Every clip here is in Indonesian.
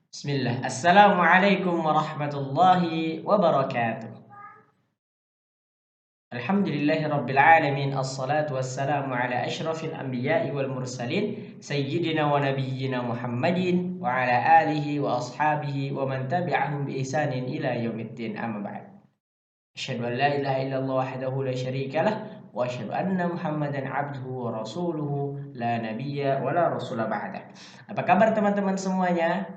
Bismillah. Assalamualaikum warahmatullahi wabarakatuh. Alhamdulillahi rabbil alamin. Assalatu wassalamu ala ashrafil anbiya'i wal mursalin sayyidina wa nabiyyina Muhammadin wa ala alihi wa ashabihi wa man tabi'ahum bi ihsanin ila yaumiddin. Amma ba'd. Asyhadu an la ilaha illallah wahdahu la syarika lah wa asyhadu anna Muhammadan abduhu wa rasuluhu la nabiyya wa la rasula ba'dah. Apa kabar teman-teman semuanya?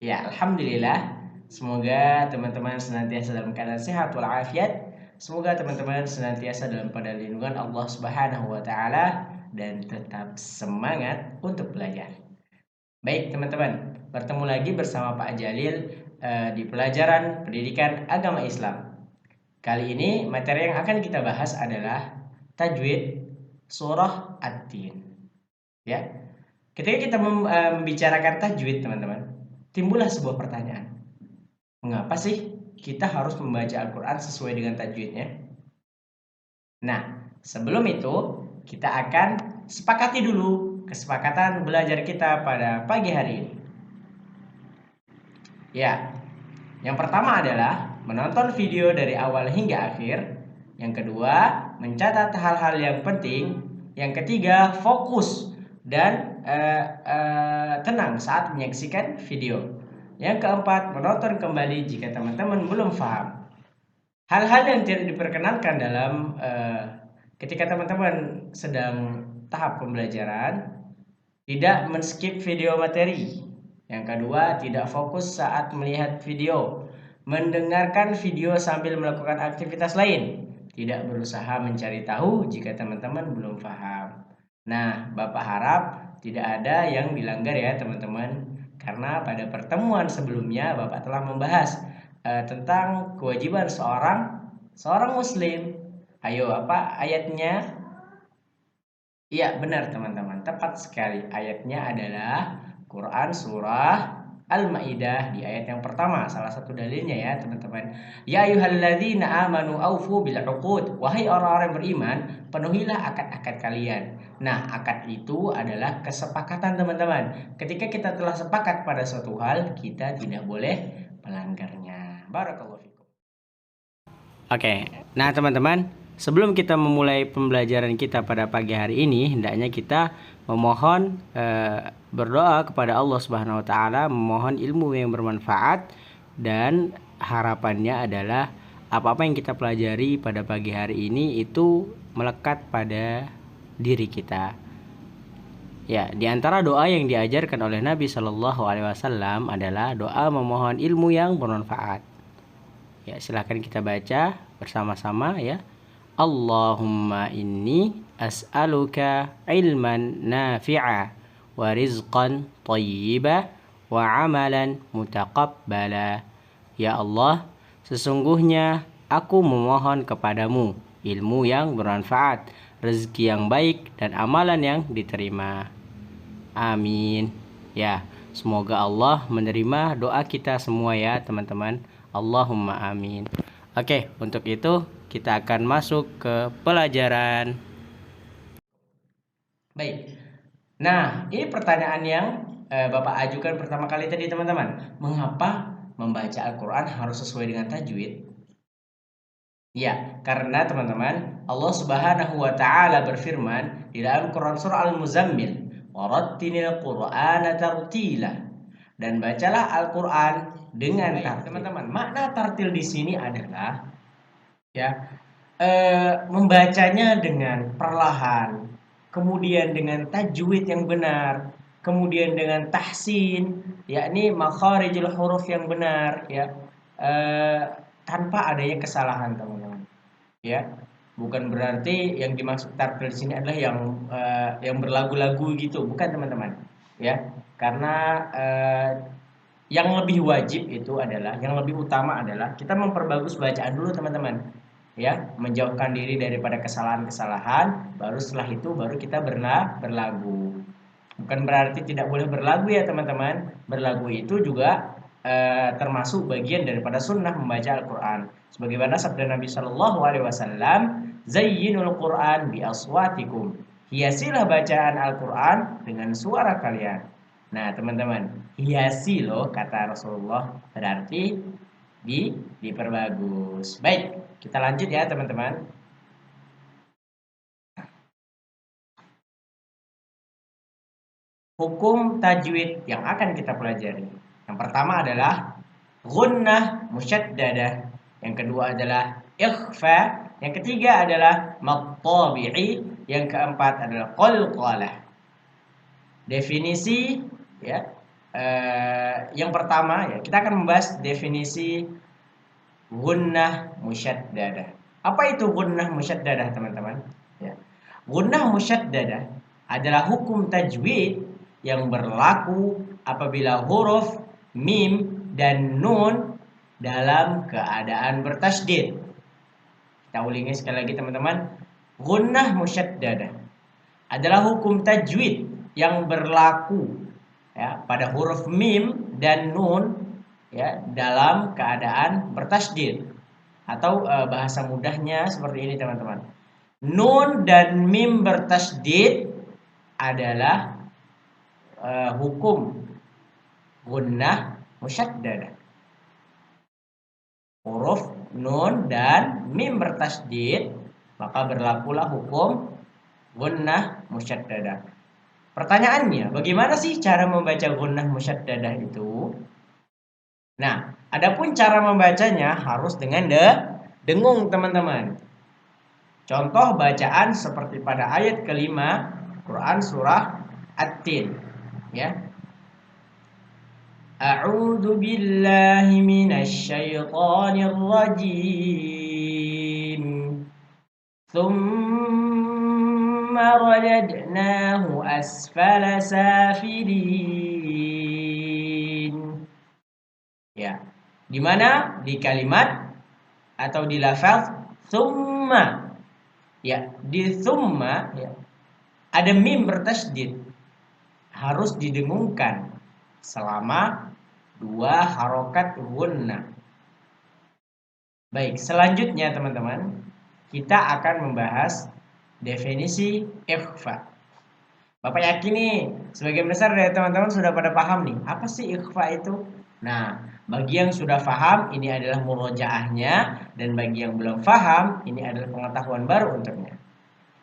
Ya, alhamdulillah. Semoga teman-teman senantiasa dalam keadaan sehat walafiat. Semoga teman-teman senantiasa dalam pada lindungan Allah Subhanahu wa taala dan tetap semangat untuk belajar. Baik, teman-teman, bertemu lagi bersama Pak Jalil di pelajaran pendidikan agama Islam. Kali ini materi yang akan kita bahas adalah tajwid surah At-Tin. Ya. Ketika kita membicarakan tajwid, teman-teman, timbullah sebuah pertanyaan. Mengapa sih kita harus membaca Al-Quran sesuai dengan tajwidnya? Nah, sebelum itu kita akan sepakati dulu kesepakatan belajar kita pada pagi hari ini. Ya, yang pertama adalah menonton video dari awal hingga akhir. Yang kedua, mencatat hal-hal yang penting. Yang ketiga, fokus dan tenang saat menyaksikan video. Yang keempat, menonton kembali jika teman-teman belum paham. Hal-hal yang tidak diperkenankan dalam ketika teman-teman sedang tahap pembelajaran, tidak men-skip video materi. Yang kedua, tidak fokus saat melihat video, mendengarkan video sambil melakukan aktivitas lain, tidak berusaha mencari tahu jika teman-teman belum paham. Nah, Bapak harap tidak ada yang dilanggar ya teman-teman, karena pada pertemuan sebelumnya Bapak telah membahas tentang kewajiban seorang muslim. Ayo, apa ayatnya? Iya, benar teman-teman, tepat sekali. Ayatnya adalah Quran surah Al-Maidah di ayat yang pertama. Salah satu dalilnya ya teman-teman. Ya ayyuhalladzina amanu aufu bil uqud. Wahai orang-orang beriman, penuhilah akad-akad kalian. Nah, akad itu adalah kesepakatan teman-teman. Ketika kita telah sepakat pada suatu hal, kita tidak boleh melanggarnya. Barakallahu fikum. Oke, nah teman-teman, sebelum kita memulai pembelajaran kita pada pagi hari ini, hendaknya kita memohon berdoa kepada Allah Subhanahu wa taala, memohon ilmu yang bermanfaat, dan harapannya adalah apa-apa yang kita pelajari pada pagi hari ini itu melekat pada diri kita. Ya, di antara doa yang diajarkan oleh Nabi Shallallahu alaihi wasallam adalah doa memohon ilmu yang bermanfaat. Ya, silahkan kita baca bersama-sama ya. Allahumma inni as'aluka ilman nafi'a wa rizqan thayyiba wa amalan mutaqabbala. Ya Allah, sesungguhnya aku memohon kepadamu ilmu yang bermanfaat, rezeki yang baik, dan amalan yang diterima. Amin. Ya, semoga Allah menerima doa kita semua ya teman-teman. Allahumma amin. Oke, untuk itu kita akan masuk ke pelajaran. Baik. Nah, ini pertanyaan yang Bapak ajukan pertama kali tadi teman-teman. Mengapa membaca Al-Quran harus sesuai dengan tajwid? Ya, karena teman-teman, Allah Subhanahu wa taala berfirman di dalam Quran surah Al-Muzammil, "Warattilil Qur'ana tartila." Dan bacalah Al-Quran dengan tartil. Teman-teman, makna tartil di sini adalah ya membacanya dengan perlahan, kemudian dengan tajwid yang benar, kemudian dengan tahsin, yakni makharijul huruf yang benar, ya, tanpa adanya kesalahan, teman-teman. Ya, bukan berarti yang dimaksud tartil di sini adalah yang berlagu-lagu gitu, bukan teman-teman. Ya, karena yang lebih wajib itu adalah, yang lebih utama adalah kita memperbagus bacaan dulu teman-teman. Ya, menjauhkan diri daripada kesalahan-kesalahan, baru setelah itu baru kita berlagu. Bukan berarti tidak boleh berlagu ya teman-teman. Berlagu itu juga termasuk bagian daripada sunnah membaca Al-Quran. Sebagaimana sabda Nabi Shallallahu Alaihi Wasallam, "Zayyinul Quran bi aswatikum." Hiasilah bacaan Al-Quran dengan suara kalian. Nah, teman-teman, hiasi loh kata Rasulullah, berarti diperbagus. Baik, kita lanjut ya, teman-teman. Hukum tajwid yang akan kita pelajari. Yang pertama adalah gunnah musyaddadah. Yang kedua adalah ikhfa. Yang ketiga adalah mattabi'i. Yang keempat adalah qalqalah. Definisi ya. Yang pertama ya, kita akan membahas definisi gunnah musyaddadah. Apa itu gunnah musyaddadah, teman-teman? Ya. Gunnah musyaddadah adalah hukum tajwid yang berlaku apabila huruf mim dan nun dalam keadaan bertasydid. Kita ulangi sekali lagi, teman-teman. Gunnah musyaddadah adalah hukum tajwid yang berlaku ya pada huruf mim dan nun ya dalam keadaan bertasydid, atau bahasa mudahnya seperti ini, teman-teman. Nun dan mim bertasydid adalah hukum gunnah musyaddadah. Huruf nun dan mim bertasydid, maka berlakulah hukum gunnah musyaddadah. Pertanyaannya, bagaimana sih cara membaca gunnah musyaddadah itu? Nah, adapun cara membacanya harus dengan dengung, teman-teman. Contoh bacaan seperti pada ayat kelima Quran surah At-Tin, ya. A'udzu billahi minasy syaithanir rajim. Tsumma radadnahu asfala safilin. Ya. Di mana? Di kalimat atau di lafaz tsumma. Ya, di tsumma ya, ada mim bertasydid. Harus didengungkan selama 2 harokat gunnah. Baik, selanjutnya teman-teman, kita akan membahas definisi ikhfa. Bapak yakin nih, sebagian besar dari teman-teman sudah pada paham nih, apa sih ikhfa itu? Nah, bagi yang sudah paham, ini adalah murojaahnya, dan bagi yang belum paham, ini adalah pengetahuan baru untuknya.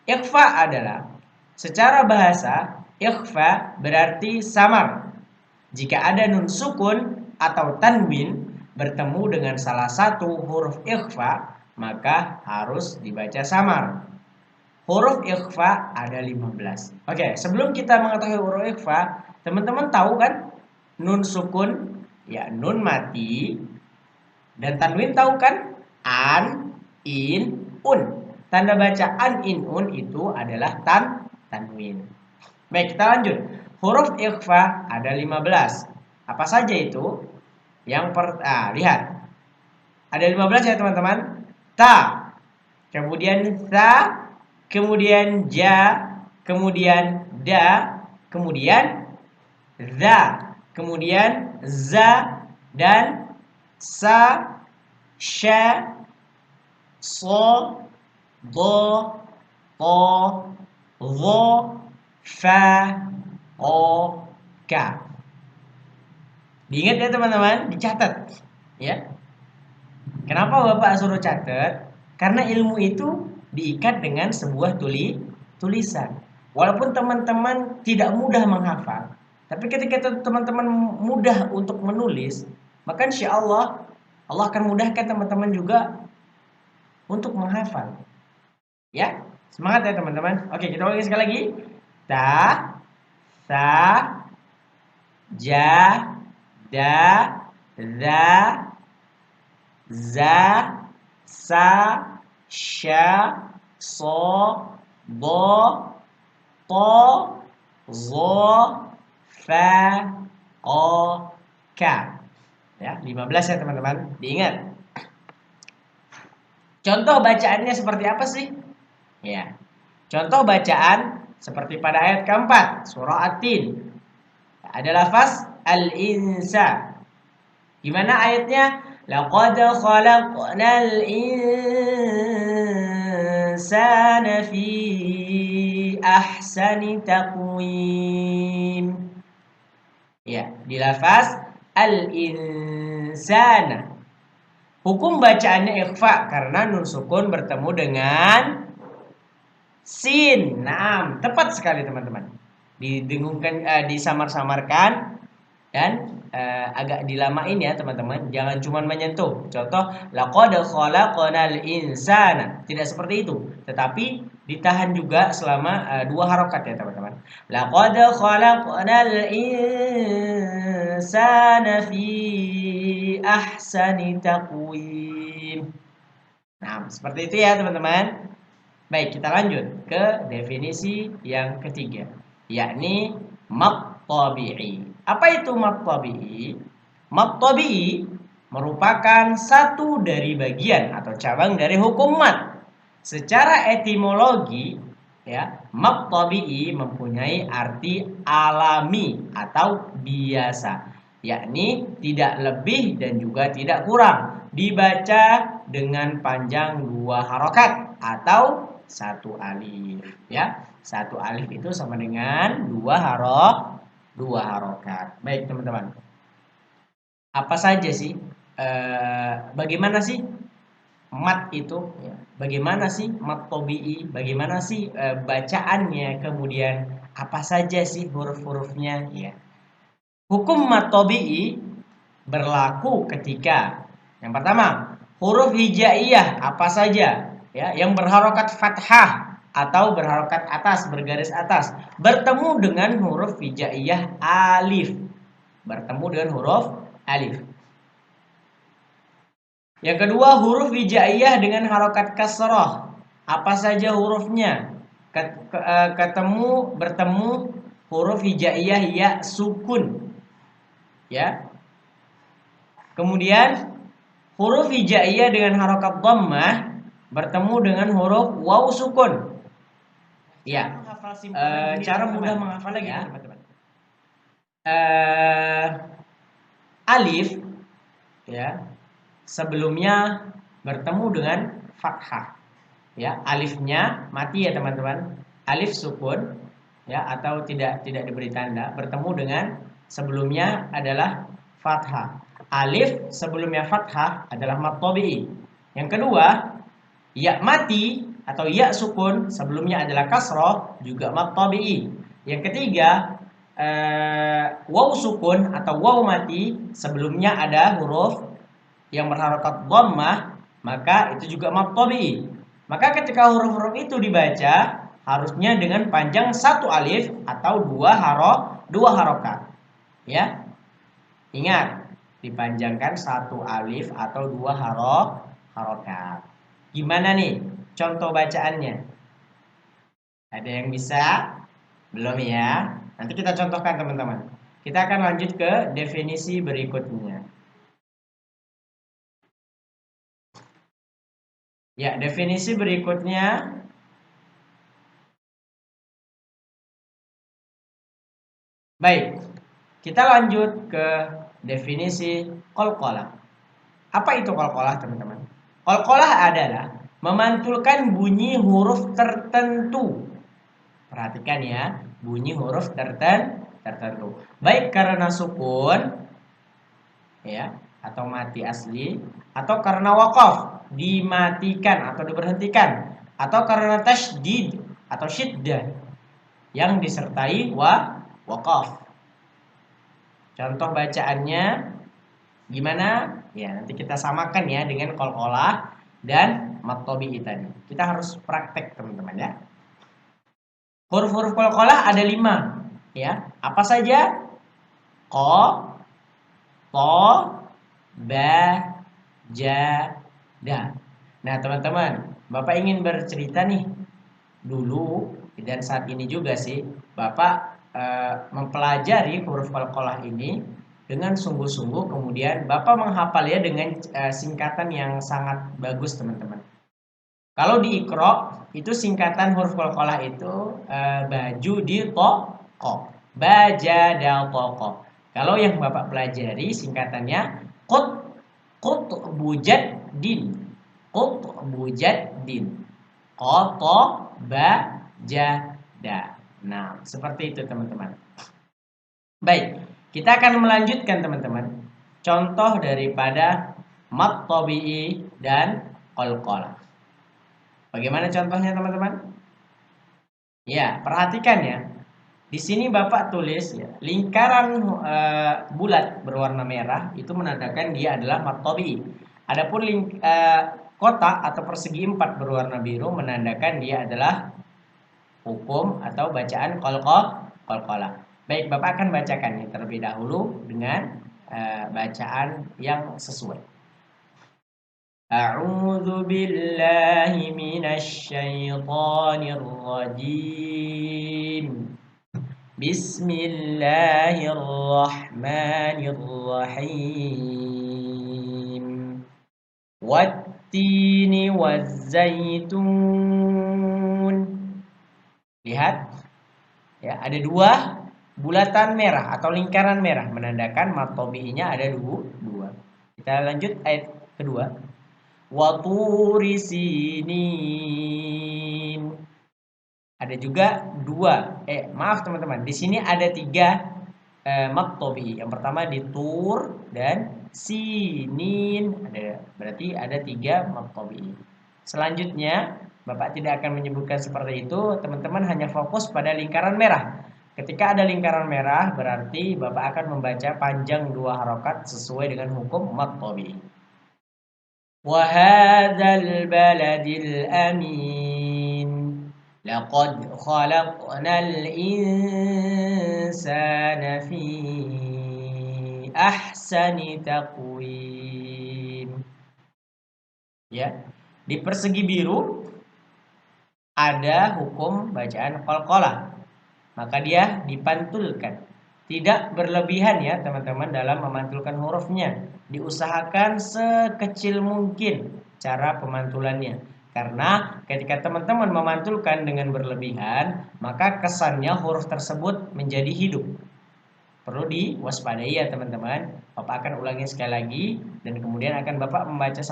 Ikhfa adalah, secara bahasa, ikhfa berarti samar. Jika ada nun sukun atau tanwin bertemu dengan salah satu huruf ikhfa, maka harus dibaca samar. Huruf ikhfa ada 15. Oke, sebelum kita mengetahui huruf ikhfa, teman-teman tahu kan nun sukun, ya nun mati, dan tanwin tahu kan? An, in, un. Tanda baca an, in, un itu adalah tanwin. Baik, kita lanjut. Huruf ikhfa ada 15. Apa saja itu? Lihat. Ada 15 ya, teman-teman. Ta, kemudian tha, kemudian ja, kemudian da, kemudian za, kemudian za, dan sa, sya, so, do, to, dho, fa, o, ka. Diingat ya, teman-teman, dicatat ya. Kenapa Bapak suruh catat? Karena ilmu itu diikat dengan sebuah tulisan. Walaupun teman-teman tidak mudah menghafal, tapi ketika teman-teman mudah untuk menulis, maka insya Allah akan mudahkan teman-teman juga untuk menghafal. Ya, semangat ya, teman-teman. Oke, kita ulangi sekali lagi. Ta, sa, ja, da, za, za, sa, sya, so, do, to, zo, fa, o, ka. Ya, 15 ya, teman-teman. Diingat. Contoh bacaannya seperti apa sih? Ya. Contoh bacaan seperti pada ayat keempat surah At-Tin. Ada lafaz al-insa. Gimana ayatnya? Laqad khalaqnal insana fi ahsani taqwim. Ya, di lafaz al-insana. Hukum bacaannya ikhfa karena nun sukun bertemu dengan sin. Nah, tepat sekali teman-teman. Didengungkan, disamar-samarkan dan agak dilamain ya teman-teman. Jangan cuma menyentuh. Contoh, laqad khalaqnal insana. Tidak seperti itu, tetapi ditahan juga selama 2 harokat ya teman-teman. Laqad khalaqnal insana fi ahsani taqwim. Nah, seperti itu ya teman-teman. Baik, kita lanjut ke definisi yang ketiga, yakni mad tabi'i. Apa itu mad tabi'i? Mad tabi'i merupakan satu dari bagian atau cabang dari hukum mad. Secara etimologi, ya, mad tabi'i mempunyai arti alami atau biasa, yakni tidak lebih dan juga tidak kurang, dibaca dengan panjang 2 harokat atau 1 alif, ya. 1 alif itu sama dengan 2 harokat. Baik teman-teman, apa saja sih bagaimana sih mat itu ya? Bagaimana sih mat tobi'i, bagaimana sih bacaannya, kemudian apa saja sih huruf-hurufnya ya. Hukum mat tobi'i berlaku ketika yang pertama huruf hijaiyah apa saja ya yang berharokat fathah atau berharokat atas, bergaris atas, bertemu dengan huruf hijaiyah alif, bertemu dengan huruf alif. Yang kedua huruf hijaiyah dengan harokat kasroh, apa saja hurufnya bertemu huruf hijaiyah ya sukun ya. Kemudian huruf hijaiyah dengan harokat dhammah bertemu dengan huruf waw sukun. Ya, cara mudah menghafal lagi ya, teman-teman. Alif ya sebelumnya bertemu dengan fathah. Ya, alifnya mati ya teman-teman. Alif sukun ya atau tidak diberi tanda, bertemu dengan sebelumnya adalah fathah. Alif sebelumnya fathah adalah mad tabi'i. Yang kedua, ya mati atau ya sukun sebelumnya adalah kasroh, juga mad tabi'i. Yang ketiga, waw sukun atau waw mati sebelumnya ada huruf yang berharokat dhammah, maka itu juga mad tabi'i. Maka ketika huruf-huruf itu dibaca harusnya dengan panjang 1 alif atau 2 harokat. Ya, ingat dipanjangkan 1 alif atau 2 harokat. Gimana nih contoh bacaannya? Ada yang bisa? Belum ya? Nanti kita contohkan teman-teman. Kita akan lanjut ke definisi berikutnya. Ya, definisi berikutnya. Baik, kita lanjut ke definisi qalqalah. Apa itu qalqalah, teman-teman? Qalqalah adalah memantulkan bunyi huruf tertentu. Perhatikan ya, bunyi huruf tertentu. Baik karena sukun ya, atau mati asli, atau karena waqaf, dimatikan atau diberhentikan, atau karena tasydid atau syiddah yang disertai waqaf. Contoh bacaannya gimana? Ya, nanti kita samakan ya dengan qalqalah dan mad tabi'i tadi. Kita harus praktek teman-teman ya. Huruf-huruf qalqalah ada 5 ya. Apa saja? Qa, ta, ba, ja, da. Nah, teman-teman, Bapak ingin bercerita nih. Dulu dan saat ini juga sih, Bapak mempelajari huruf qalqalah ini dengan sungguh-sungguh, kemudian Bapak menghafal ya dengan singkatan yang sangat bagus, teman-teman. Kalau di Iqra itu singkatan huruf qalqalah itu baju di toko, bajada toko. Kalau yang Bapak pelajari singkatannya bujaddin, bujaddin, qoto bajada. Nah, seperti itu teman-teman. Baik, Kita akan melanjutkan teman-teman contoh daripada mat tabi'i dan qalqalah. Bagaimana contohnya teman-teman? Ya, perhatikan ya. Di sini Bapak tulis ya, lingkaran bulat berwarna merah itu menandakan dia adalah mat tabi'i. Adapun kotak atau persegi 4 berwarna biru menandakan dia adalah hukum atau bacaan qalqalah. Baik, Bapak akan bacakan nih terlebih dahulu dengan bacaan yang sesuai. A'udzu billahi minasy syaithanir rajim. Bismillahirrahmanirrahim. Wattini wazzaitun. Lihat ya, ada dua bulatan merah atau lingkaran merah menandakan mat tabi'inya ada dua. Kita lanjut ayat kedua. Wa turi sinin. Ada juga dua. Maaf teman-teman, di sini ada tiga mat tabi'i. Yang pertama di tur dan sinin. Berarti ada tiga mat tabi'i. Selanjutnya Bapak tidak akan menyebutkan seperti itu, teman-teman hanya fokus pada lingkaran merah. Ketika ada lingkaran merah, berarti Bapak akan membaca panjang 2 harokat sesuai dengan hukum mat tabi'i. Wa hadzal baladil amin. Laqad khalaqnal insana fi ahsani taqwim. Ya, di persegi biru ada hukum bacaan qalqalah, maka dia dipantulkan. Tidak berlebihan ya teman-teman dalam memantulkan hurufnya. Diusahakan sekecil mungkin cara pemantulannya. Karena ketika teman-teman memantulkan dengan berlebihan, maka kesannya huruf tersebut menjadi hidup. Perlu diwaspadai ya teman-teman. Bapak akan ulangi sekali lagi dan kemudian akan Bapak membaca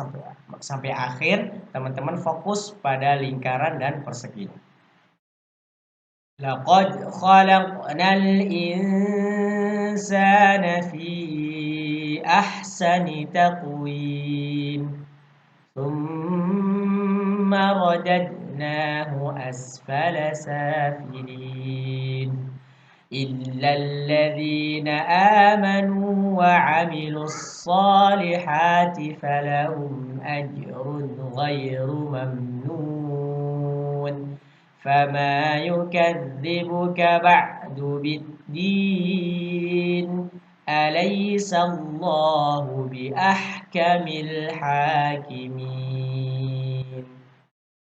sampai akhir. Teman-teman fokus pada lingkaran dan persegi. Laqad khalaqnal insana fi ahsani taqwim. Tsumma radadnahu asfala safilin. إلا الذين آمنوا وعملوا الصالحات فلهم أجر غير ممنون فما يكذبك بعد بالدين أليس الله بأحكم الحاكمين.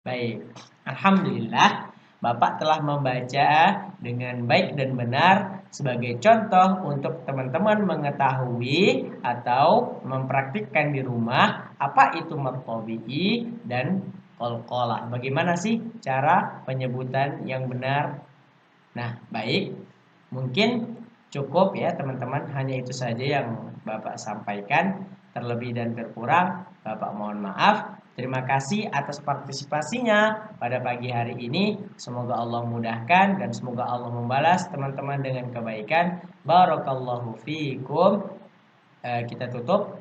Baik, alhamdulillah Bapak telah membaca dengan baik dan benar sebagai contoh untuk teman-teman mengetahui atau mempraktikkan di rumah apa itu mat tabi'i dan qalqalah. Bagaimana sih cara penyebutan yang benar? Nah, baik. Mungkin cukup ya teman-teman, hanya itu saja yang Bapak sampaikan. Terlebih dan terkurang Bapak mohon maaf. Terima kasih atas partisipasinya pada pagi hari ini. Semoga Allah mudahkan dan semoga Allah membalas teman-teman dengan kebaikan. Barakallahu fiikum. Kita tutup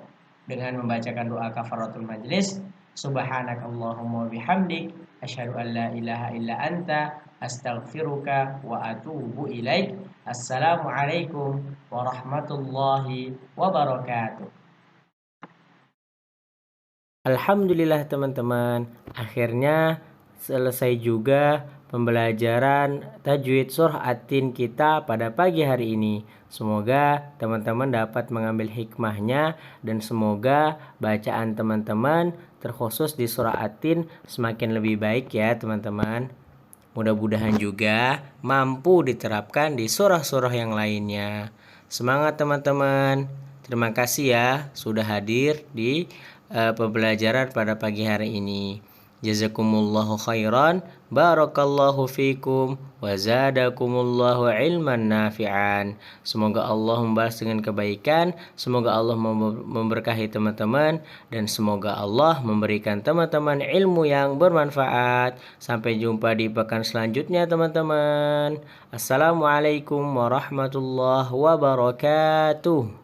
dengan membacakan doa kafaratul majlis. Subhanakallahumma bihamdik asyhadu an la ilaha illa anta astaghfiruka wa atubu ilaik. Assalamualaikum warahmatullahi wabarakatuh. Alhamdulillah teman-teman, akhirnya selesai juga pembelajaran tajwid surah At-Tin kita pada pagi hari ini. Semoga teman-teman dapat mengambil hikmahnya dan semoga bacaan teman-teman terkhusus di surah At-Tin semakin lebih baik ya teman-teman. Mudah-mudahan juga mampu diterapkan di surah-surah yang lainnya. Semangat teman-teman. Terima kasih ya sudah hadir di pembelajaran pada pagi hari ini. Jazakumullahu khairan, barakallahu fikum, wa zadakumullahu ilman nafi'an. Semoga Allah membalas dengan kebaikan, semoga Allah memberkahi teman-teman, dan semoga Allah memberikan teman-teman ilmu yang bermanfaat. Sampai jumpa di pekan selanjutnya teman-teman. Assalamualaikum warahmatullahi wabarakatuh.